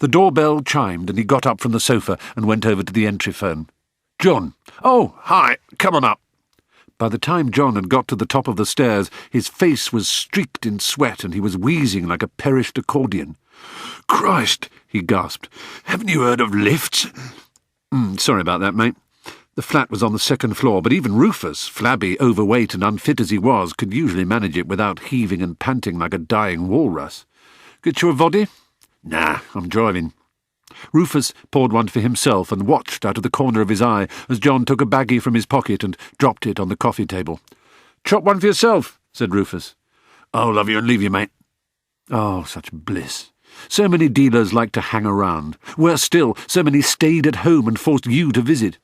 The doorbell chimed and he got up from the sofa and went over to the entry phone. "John." "Oh, hi. Come on up." By the time John had got to the top of the stairs, his face was streaked in sweat and he was wheezing like a perished accordion. "Christ," he gasped. "Haven't you heard of lifts?" Sorry about that, mate." The flat was on the second floor, but even Rufus, flabby, overweight and unfit as he was, could usually manage it without heaving and panting like a dying walrus. "Get you a voddy?" "Nah, I'm driving." Rufus poured one for himself and watched out of the corner of his eye as John took a baggie from his pocket and dropped it on the coffee table. "Chop one for yourself," said Rufus. "I'll love you and leave you, mate." Oh, such bliss. So many dealers liked to hang around. Worse still, so many stayed at home and forced you to visit.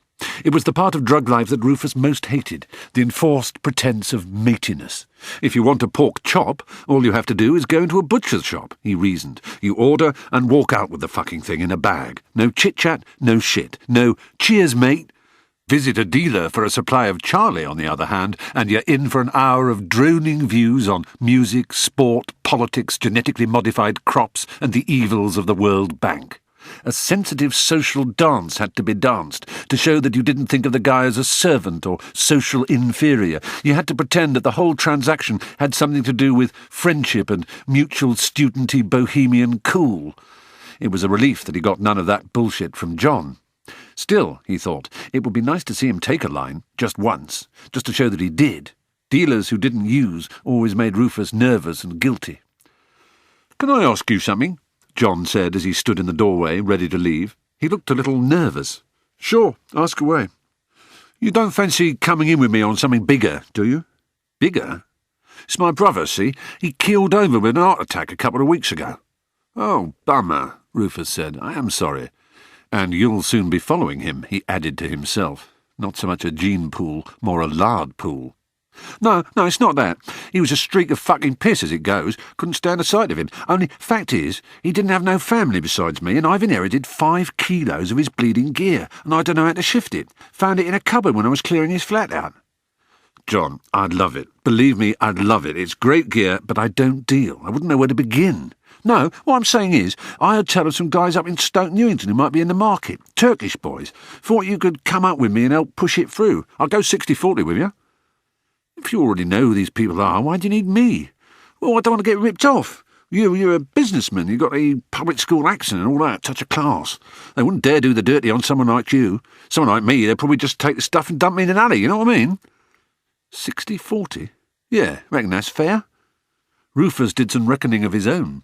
It was the part of drug life that Rufus most hated, the enforced pretence of matiness. If you want a pork chop, all you have to do is go into a butcher's shop, he reasoned. You order and walk out with the fucking thing in a bag. No chit-chat, no shit, no "cheers, mate." Visit a dealer for a supply of Charlie, on the other hand, and you're in for an hour of droning views on music, sport, politics, genetically modified crops, and the evils of the World Bank. A sensitive social dance had to be danced to show that you didn't think of the guy as a servant or social inferior. You had to pretend that the whole transaction had something to do with friendship and mutual studenty bohemian cool. It was a relief that he got none of that bullshit from John. Still, he thought, it would be nice to see him take a line, just once, just to show that he did. Dealers who didn't use always made Rufus nervous and guilty. "Can I ask you something?" John said as he stood in the doorway, ready to leave. He looked a little nervous. "Sure, ask away." "You don't fancy coming in with me on something bigger, do you?" "Bigger?" "It's my brother, see? He keeled over with an heart attack a couple of weeks ago." "Oh, bummer," Rufus said. "I am sorry." "And you'll soon be following him," he added to himself. Not so much a gene pool, more a lard pool. No, it's not that. He was a streak of fucking piss as it goes. Couldn't stand the sight of him. Only, fact is, he didn't have no family besides me, and I've inherited 5 kilos of his bleeding gear, and I don't know how to shift it. Found it in a cupboard when I was clearing his flat out." "John, I'd love it. Believe me, I'd love it. It's great gear, but I don't deal. I wouldn't know where to begin." "No, what I'm saying is, I heard tell of some guys up in Stoke Newington who might be in the market. Turkish boys. Thought you could come up with me and help push it through. I'll go 60-40 with you." "If you already know who these people are, why do you need me?" "Well, I don't want to get ripped off. You're a businessman. You've got a public school accent and all that, touch of class. They wouldn't dare do the dirty on someone like you. Someone like me, they'd probably just take the stuff and dump me in an alley, you know what I mean?" 60-40? Yeah, reckon that's fair. Rufus did some reckoning of his own.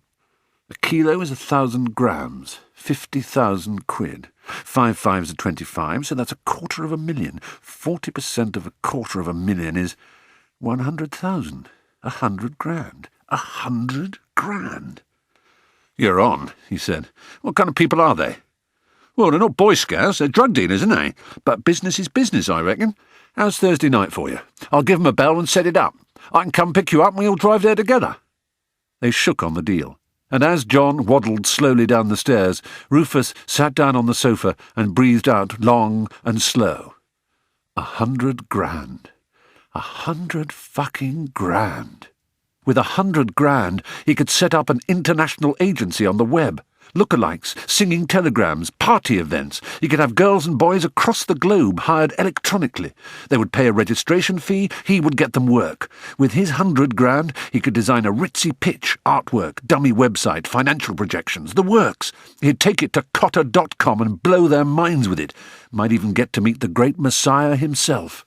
A kilo is 1,000 grams, 50,000 quid. 5 5s are 25, so that's 250,000. 40% of 250,000 is 100,000. 100 grand. 100 grand. "You're on," he said. "What kind of people are they?" "Well, they're not Boy Scouts, they're drug dealers, aren't they? But business is business, I reckon. How's Thursday night for you? I'll give 'em a bell and set it up. I can come pick you up and we'll drive there together." They shook on the deal, and as John waddled slowly down the stairs, Rufus sat down on the sofa and breathed out long and slow. 100 grand. 100 fucking grand. With 100 grand, he could set up an international agency on the web. Lookalikes, singing telegrams, party events. He could have girls and boys across the globe hired electronically. They would pay a registration fee, he would get them work. With his 100 grand, he could design a ritzy pitch, artwork, dummy website, financial projections, the works. He'd take it to Cotter.com and blow their minds with it. Might even get to meet the great Messiah himself.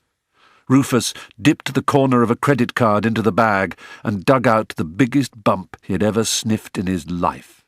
Rufus dipped the corner of a credit card into the bag and dug out the biggest bump he had ever sniffed in his life.